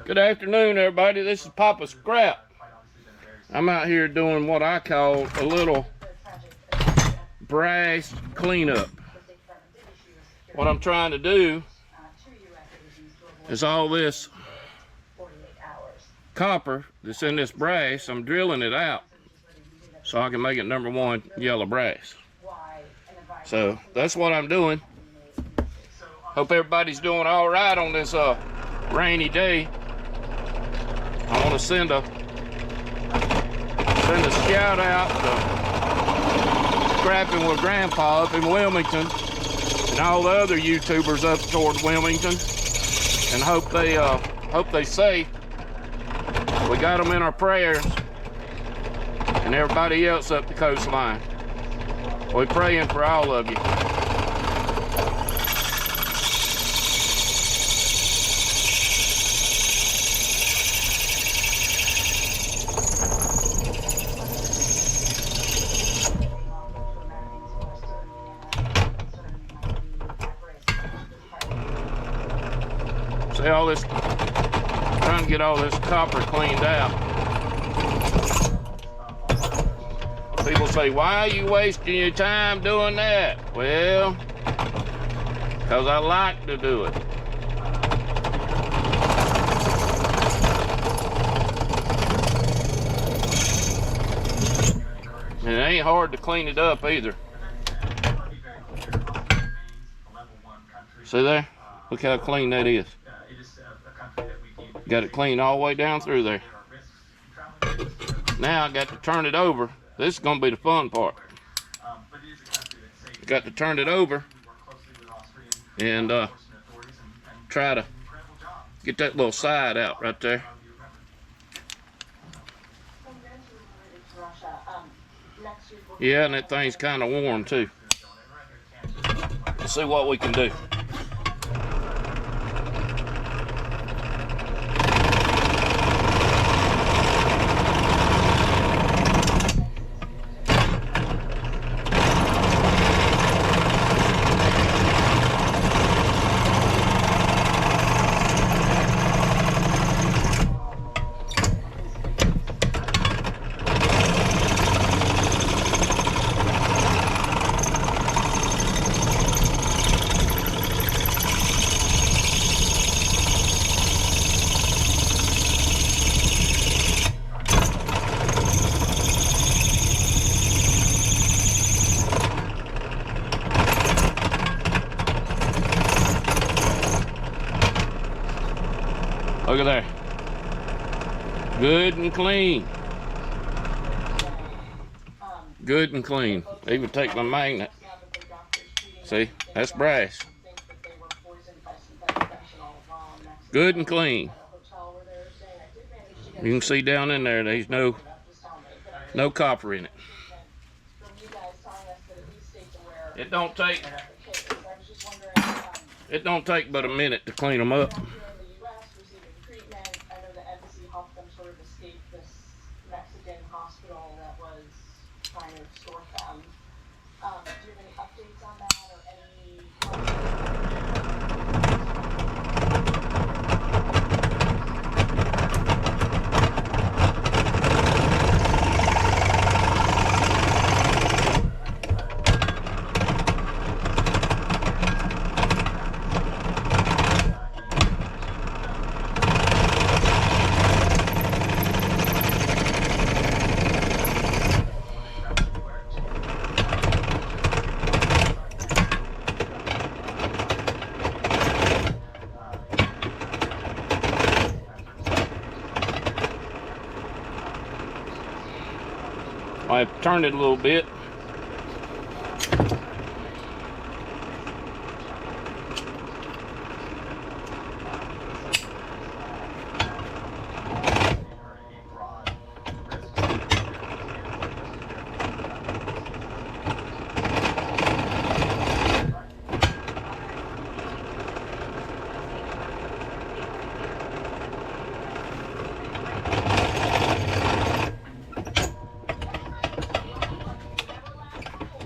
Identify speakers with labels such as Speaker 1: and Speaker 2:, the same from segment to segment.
Speaker 1: Good afternoon, everybody. This is Papa Scrap. I'm out here doing what I call a little brass cleanup. What I'm trying to do is all this copper that's in this brass, I'm drilling it out so I can make it #1 yellow brass. So that's what I'm doing. Hope everybody's doing all right on this rainy day. I want to send a shout out to Scrapping with Grandpa up in Wilmington and all the other YouTubers up toward Wilmington, and hope they safe. We got them in our prayers, and everybody else up the coastline. We're praying for all of you. See all this, trying to get all this copper cleaned out. People say, why are you wasting your time doing that? Well, because I like to do it. And it ain't hard to clean it up either. See there? Look how clean that is. Got it clean all the way down through there. Now I got to turn it over. This is going to be the fun part. Got to turn it over and try to get that little side out right there. Yeah, and that thing's kind of warm too. Let's see what we can do. Look at there. Good and clean. Good and clean. They even take my magnet. See, that's brass. Good and clean. You can see down in there, there's no copper in it. It don't take but a minute to clean them up.
Speaker 2: Hospital that was trying to extort them. Do you have any updates on that or
Speaker 1: I've turned it a little bit.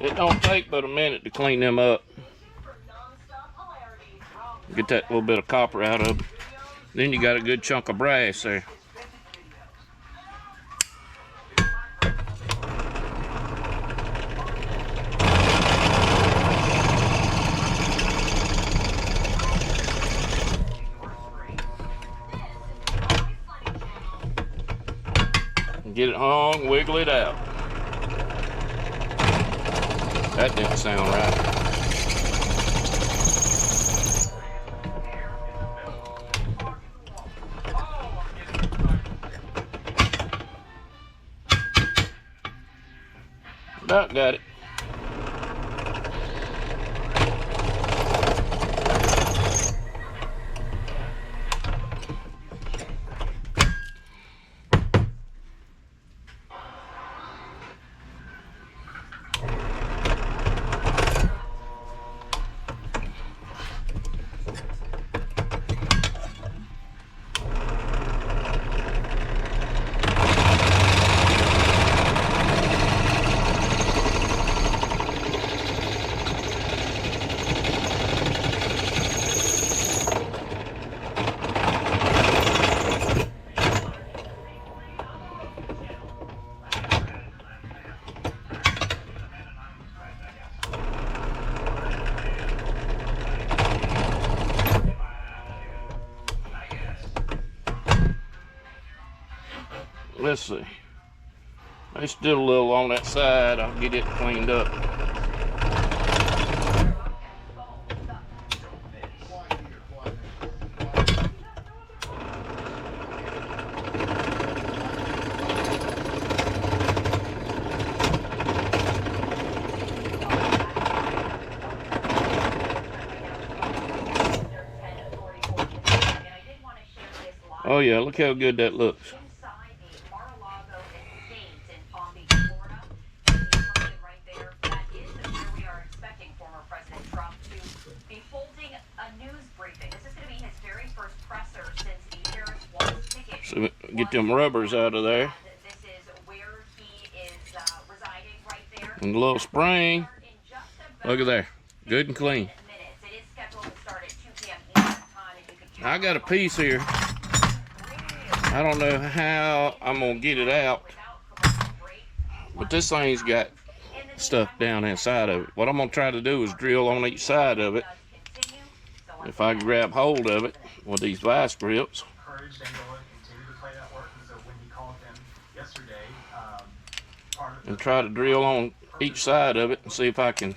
Speaker 1: It don't take but a minute to clean them up. Get that little bit of copper out of them. Then you got a good chunk of brass there. Get it hung, wiggle it out. That didn't sound right. About got it. Let's see. It's still a little on that side. I'll get it cleaned up. Oh yeah, look how good that looks. So get them rubbers out of there. And the little spring. Look at there. Good and clean. I got a piece here. I don't know how I'm going to get it out. But this thing's got stuff down inside of it. What I'm going to try to do is drill on each side of it. If I can grab hold of it with these vice grips. And try to drill on each side of it and see if I can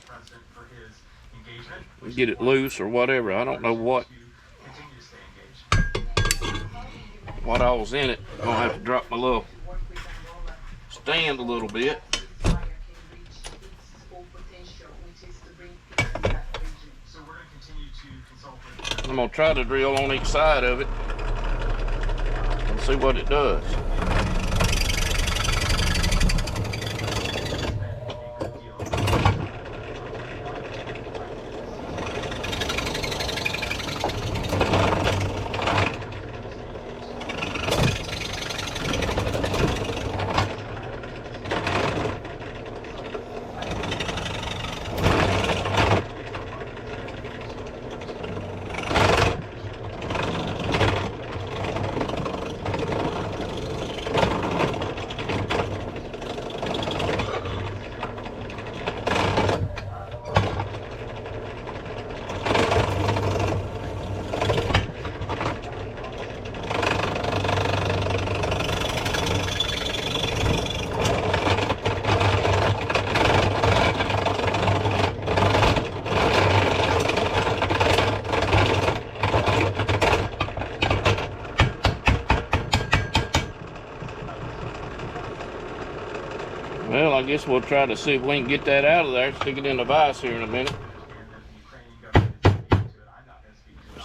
Speaker 1: get it loose or whatever. I don't know what all's in it. I'm gonna have to drop my little stand a little bit. I'm gonna try to drill on each side of it and see what it does. Well, I guess we'll try to see if we can get that out of there. Stick it in the vise here in a minute.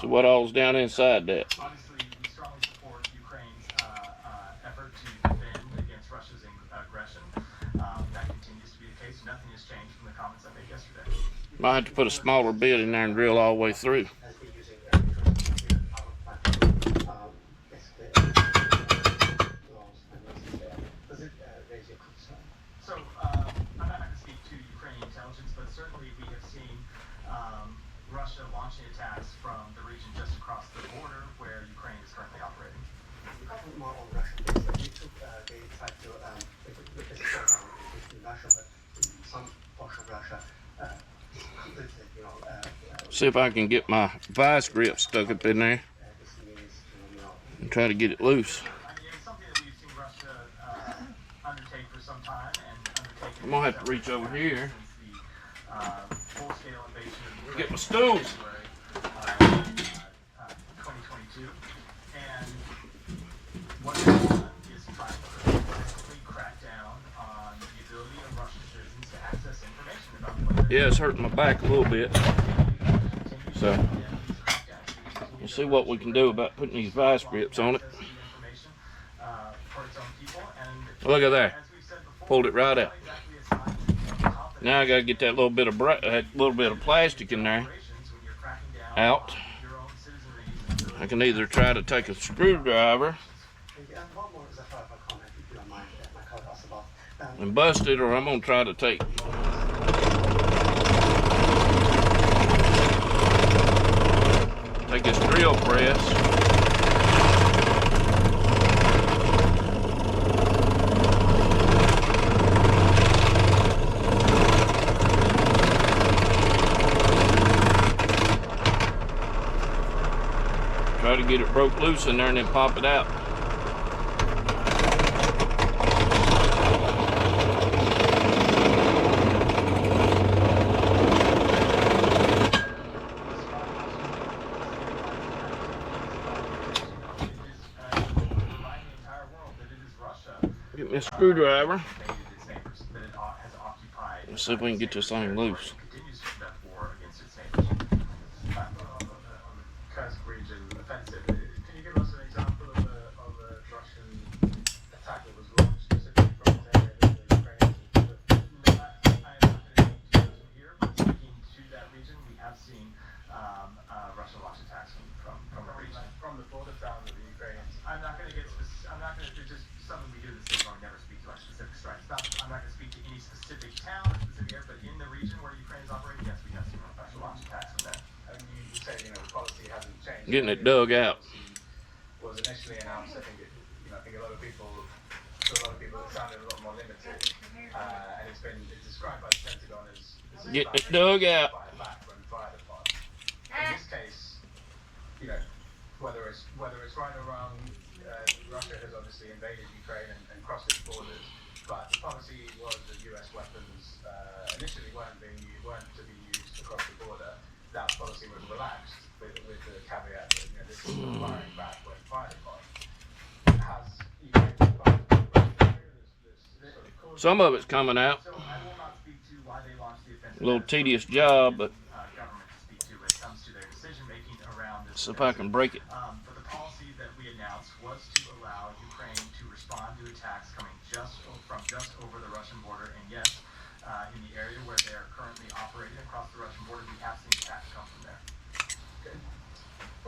Speaker 1: See what all's down inside that.
Speaker 3: Obviously, we strongly support Ukraine's effort to defend against Russia's aggression. That continues to be the case. Nothing has changed from the comments I made yesterday.
Speaker 1: Might have to put a smaller bit in there and drill all the way through.
Speaker 3: So, I'm not going to speak to Ukrainian intelligence, but certainly we have seen Russia launching attacks from the region just across the border where Ukraine is currently
Speaker 1: See if I can get my vice grip stuck up in there and try to get it loose.
Speaker 3: I mean, it's something that we've seen Russia undertake for some time and undertake.
Speaker 1: I'm gonna have to reach over here.
Speaker 3: Since the full-scale invasion of
Speaker 1: Get my stools.
Speaker 3: February 2022, and what they've done is trying to basically crack down on the ability of Russian citizens to access information about what
Speaker 1: Yeah, it's hurting my back a little bit. So we'll see what we can do about putting these vice grips on it. Look at that. Pulled it right out. Now I gotta get that little bit of plastic in there out. I can either try to take a screwdriver and bust it, or I'm gonna try to take this drill press try to get it broke loose in there and then pop it out. Get me a screwdriver. Let's see if we can get this thing loose.
Speaker 3: Can you give us an example of a Russian attack that was launched specifically from the area that the Ukrainians? I am not going to speak to those here, but speaking to that region, we have seen Russian launch attacks from the region. From the border town of the Ukrainians. I'm not going to get specific. I'm not going to. It's just something we do in the state. I would never speak to our specific strikes. I'm not going to speak to any specific town or specific area, but in the region where Ukraine is operating, yes, we have seen Russian launch attacks from that. And you say, the policy hasn't changed.
Speaker 1: Getting it dug out.
Speaker 3: Was initially announced. I think a lot of people, it sounded a lot more limited, and it's described by the Pentagon as
Speaker 1: getting it dug out.
Speaker 3: Back when fired upon. In this case, whether it's right or wrong, Russia has obviously invaded Ukraine and crossed its borders, but the policy was that U.S. weapons initially weren't to be used across the border. That policy was relaxed with the caveat that this is firing back when fired upon. Has
Speaker 1: Some of it's coming out.
Speaker 3: So I will not speak to why they launched the offensive.
Speaker 1: A little tedious job, but
Speaker 3: Government to speak to when it comes to their decision making around this.
Speaker 1: see if I can break it.
Speaker 3: But the policy that we announced was to allow Ukraine to respond to attacks coming from just over the Russian border. And yes, in the area where they are currently operating across the Russian border, we have seen attacks come from there.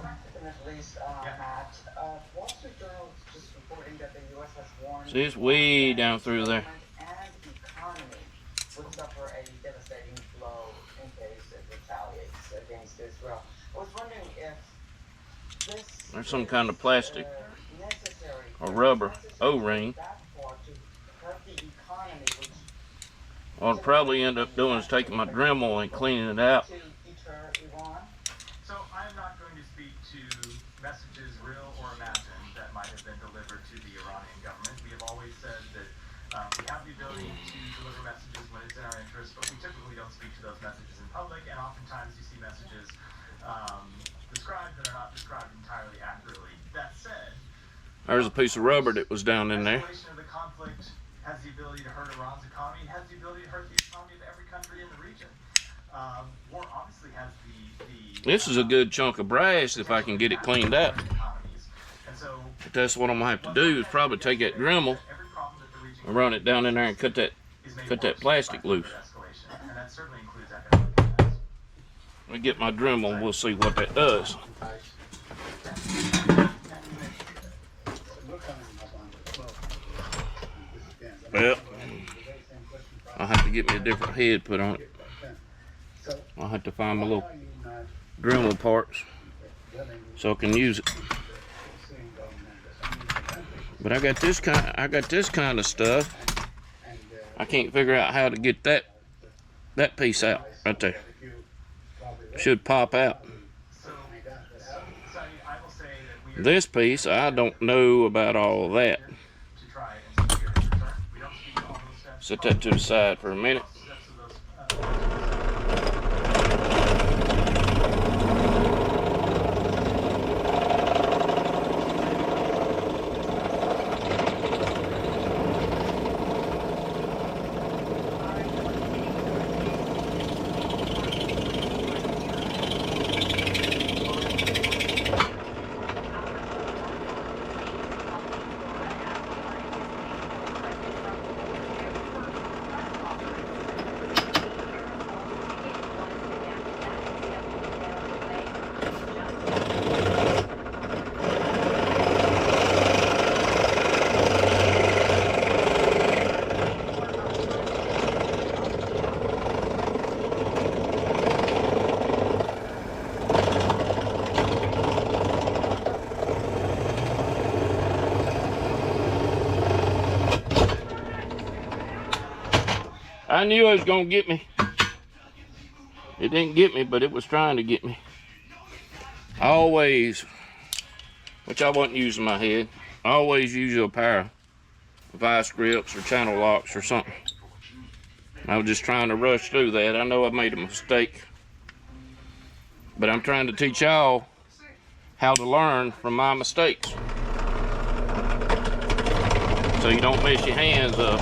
Speaker 2: Back to the Middle East, Matt. Wall Street Journal is just reporting that the U.S. has warned.
Speaker 1: See, it's way down through there.
Speaker 2: And the economy would suffer a devastating blow in case it retaliates against Israel. I was wondering if this.
Speaker 1: There's some kind of plastic
Speaker 2: necessary
Speaker 1: or rubber O-ring.
Speaker 2: that far to hurt the economy, which
Speaker 1: What I'll probably end up doing is taking my Dremel and cleaning it out.
Speaker 2: to deter Iran.
Speaker 3: So I'm not going to speak to messages, real or imagined, that might have been delivered to the Iranian government. We have always said that we have the ability to deliver messages when it's in our interest, but we typically don't speak to those messages in public, and oftentimes you see messages described that are not described entirely accurately. That said,
Speaker 1: There's a piece of rubber that was down in there.
Speaker 3: escalation of the conflict has the ability to hurt Iran's economy, has the ability to hurt the economy of every country in the region. War obviously has the
Speaker 1: This is a good chunk of brass if I can get it cleaned out.
Speaker 3: And so
Speaker 1: But that's what I'm gonna have to do is probably take that Dremel
Speaker 3: every problem that the region
Speaker 1: and run it down in there and cut that plastic loose.
Speaker 3: escalation, and that certainly includes economic impacts.
Speaker 1: Let me get my Dremel and we'll see what that does. Well, I'll have to get me a different head put on it. I'll have to find my little Dremel parts so I can use it. But I got this kind of stuff. I can't figure out how to get that piece out right there. should pop out.
Speaker 3: So I will say that we are
Speaker 1: This piece, I don't know about all of that.
Speaker 3: to try and secure his return. We don't speak to all those steps.
Speaker 1: Set that to the side for a minute.
Speaker 3: Steps of those,
Speaker 1: I knew it was gonna get me. It didn't get me, but it was trying to get me. I always, which I wasn't using my head, I always use a pair of vice grips or channel locks or something. I was just trying to rush through that. I know I made a mistake, but I'm trying to teach y'all how to learn from my mistakes, so you don't mess your hands up.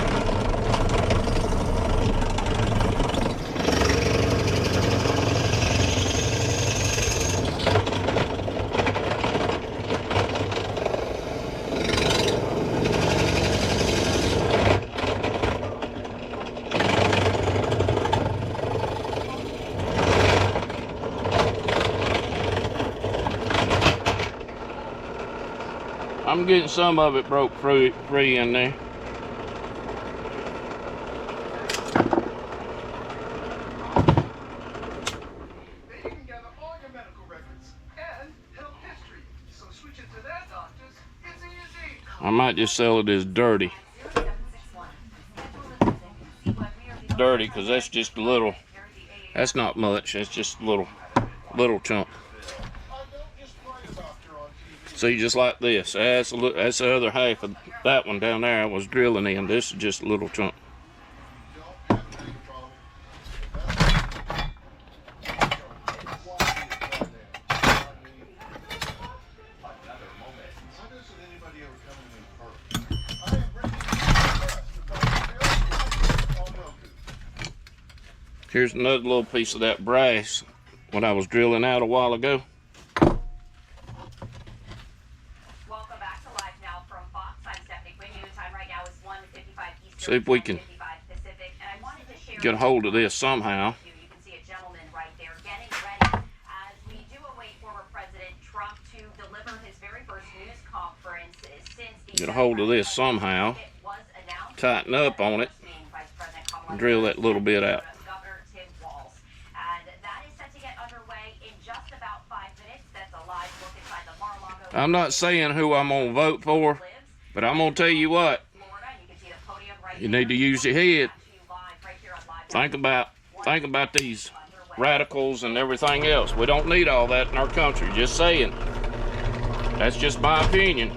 Speaker 1: I'm getting some of it broke free in there.
Speaker 4: They can gather all your medical records and health history. So switch it to their doctors. It's easy.
Speaker 1: I might just sell it as dirty. Dirty, because that's just a little, that's not much, that's just a little chunk. See, just like this, that's the other half of that one down there I was drilling in. This is just a little chunk. Here's another little piece of that brass what I was drilling out a while ago. See if we can get a hold of this somehow.
Speaker 5: You can see a gentleman right there getting ready as we do await former President Trump to deliver his very first news conference since the
Speaker 1: Get a hold of this somehow. Tighten up on it. And drill that little bit out.
Speaker 5: Governor Tim Walz. And that is set to get underway in just about 5 minutes. That's a live look inside the Mar-a-Lago.
Speaker 1: I'm not saying who I'm gonna vote for, but I'm gonna tell you what. You need to use your head. Think about these radicals and everything else. We don't need all that in our country. Just saying. That's just my opinion.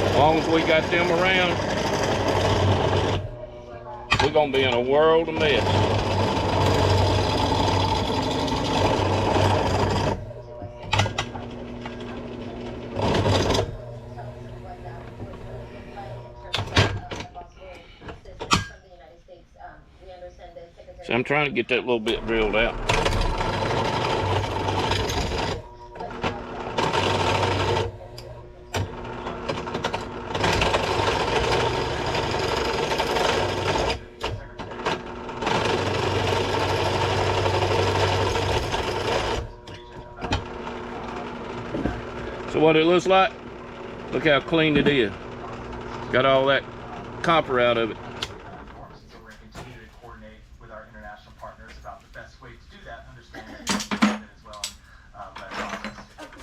Speaker 1: As long as we got them around, we're gonna be in a world of mess. So I'm trying to get that little bit drilled out. So what it looks like, look how clean it is. Got all that copper out of it.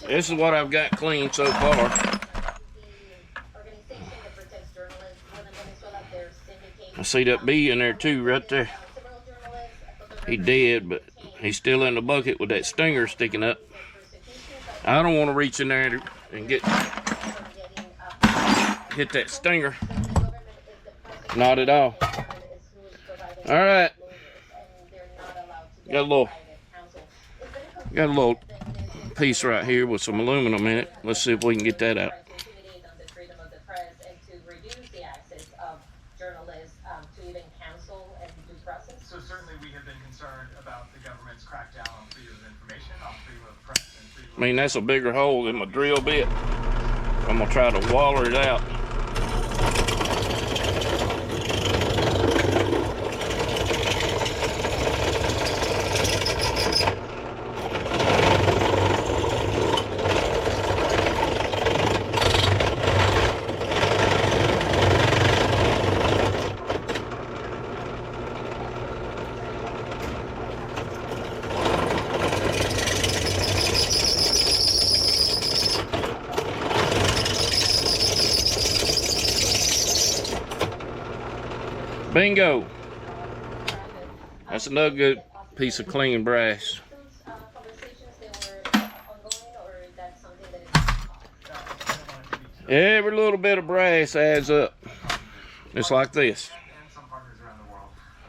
Speaker 1: This is what I've got clean so far. I see that bee in there too, right there. He dead, but he's still in the bucket with that stinger sticking up. I don't want to reach in there and hit that stinger. Not at all. All right. Got a little piece right here with some aluminum in it. Let's see if we can get that out.
Speaker 3: So certainly we have been concerned about the government's crackdown on freedom of information, on freedom of press, and freedom of...
Speaker 1: I mean, that's a bigger hole than my drill bit. I'm gonna try to waller it out. Bingo. That's another good piece of clean brass. Every little bit of brass adds up. It's like this.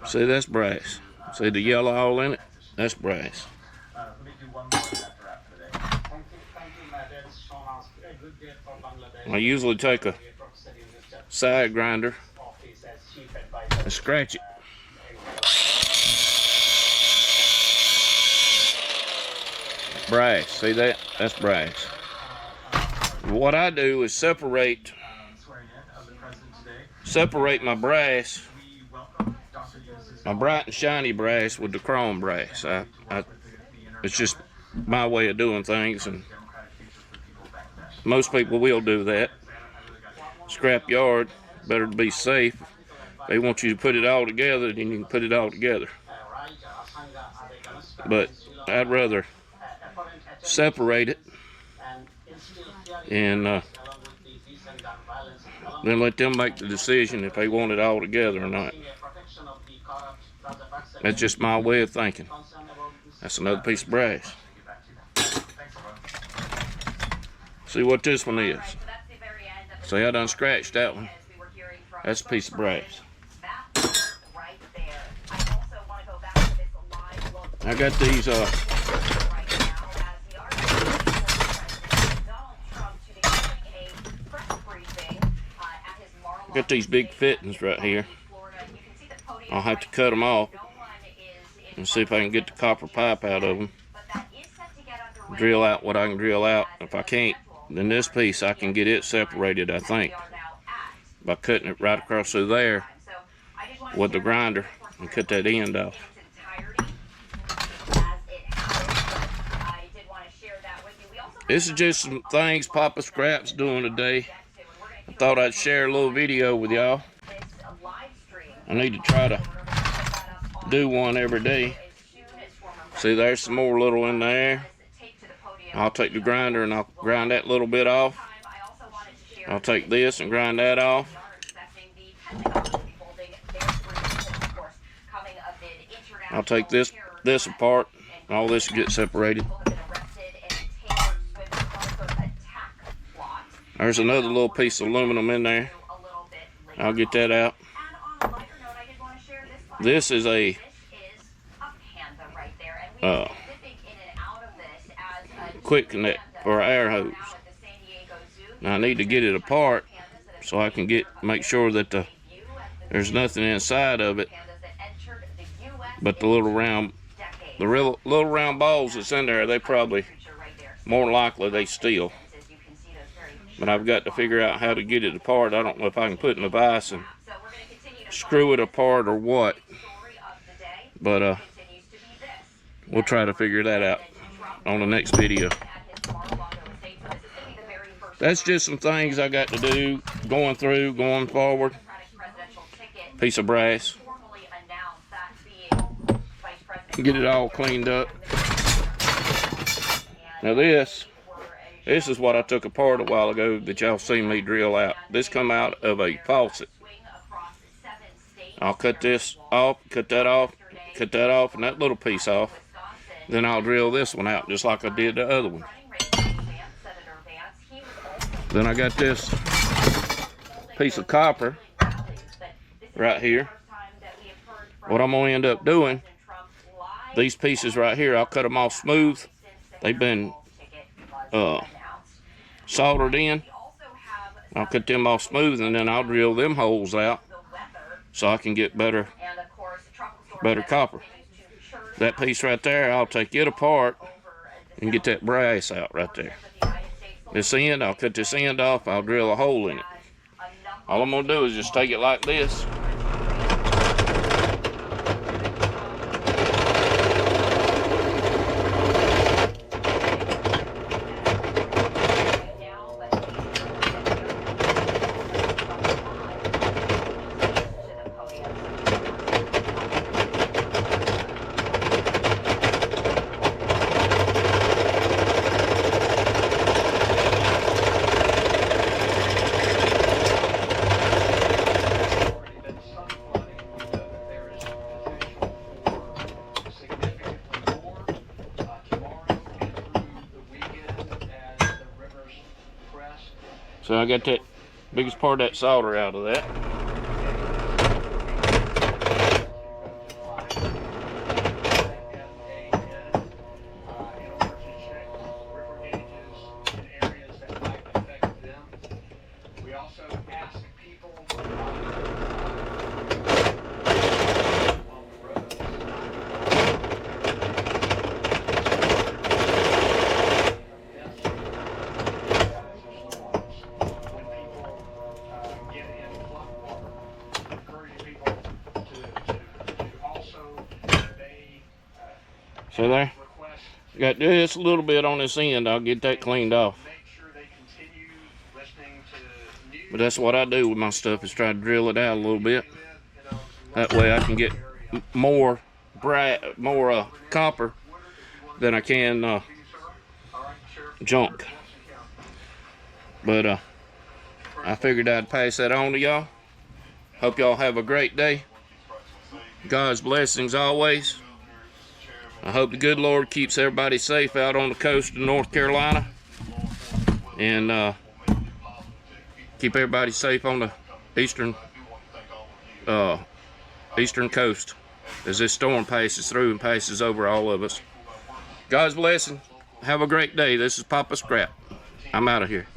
Speaker 1: See, that's brass. See the yellow hole in it? That's brass.
Speaker 3: Let me do one more after today.
Speaker 6: Thank you, Matt. It's shown us a good day for Bangladesh.
Speaker 1: I usually take a side grinder
Speaker 6: Office as chief advisor.
Speaker 1: and scratch it. Brass. See that? That's brass. What I do is separate my brass, my bright and shiny brass, with the chrome brass. It's just my way of doing things, and most people will do that. Scrap yard, better to be safe. They want you to put it all together, then you can put it all together. But I'd rather separate it and then let them make the decision if they want it all together or not. That's just my way of thinking. That's another piece of brass. See what this one is. See, I done scratched that one. That's a piece of brass. I got these big fittings right here. I'll have to cut them off and see if I can get the copper pipe out of them. Drill out what I can drill out. If I can't, then this piece I can get it separated, I think, by cutting it right across through there with the grinder and cut that end off. This is just some things Papa Scrap's doing today. I thought I'd share a little video with y'all. I need to try to do one every day. See, there's some more little in there. I'll take the grinder and I'll grind that little bit off. I'll take this and grind that off. I'll take this apart. All this will get separated. There's another little piece of aluminum in there. I'll get that out. This is a quick connect for an air hose. Now I need to get it apart so I can make sure that there's nothing inside of it but the little round balls that's in there. They probably, more likely, they steel. But I've got to figure out how to get it apart. I don't know if I can put it in a vise and screw it apart or what. But we'll try to figure that out on the next video. That's just some things I got to do, going forward. Piece of brass. Get it all cleaned up. Now this is what I took apart a while ago that y'all seen me drill out. This come out of a faucet. I'll cut this off, cut that off, cut that off, and that little piece off. Then I'll drill this one out just like I did the other one. Then I got this piece of copper right here. What I'm gonna end up doing, these pieces right here, I'll cut them off smooth. They've been soldered in. I'll cut them off smooth, and then I'll drill them holes out so I can get better copper. That piece right there, I'll take it apart and get that brass out right there. This end, I'll cut this end off, I'll drill a hole in it. All I'm gonna do is just take it like this. So I got that biggest part of that solder out of that. So there, got just a little bit on this end. I'll get that cleaned off. But that's what I do with my stuff, is try to drill it out a little bit. That way I can get more copper than I can junk. But I figured I'd pass that on to y'all. Hope y'all have a great day. God's blessings always. I hope the good Lord keeps everybody safe out on the coast of North Carolina, and keep everybody safe on the eastern coast as this storm passes through and passes over all of us. God's blessing. Have a great day. This is Papa Scrap. I'm out of here.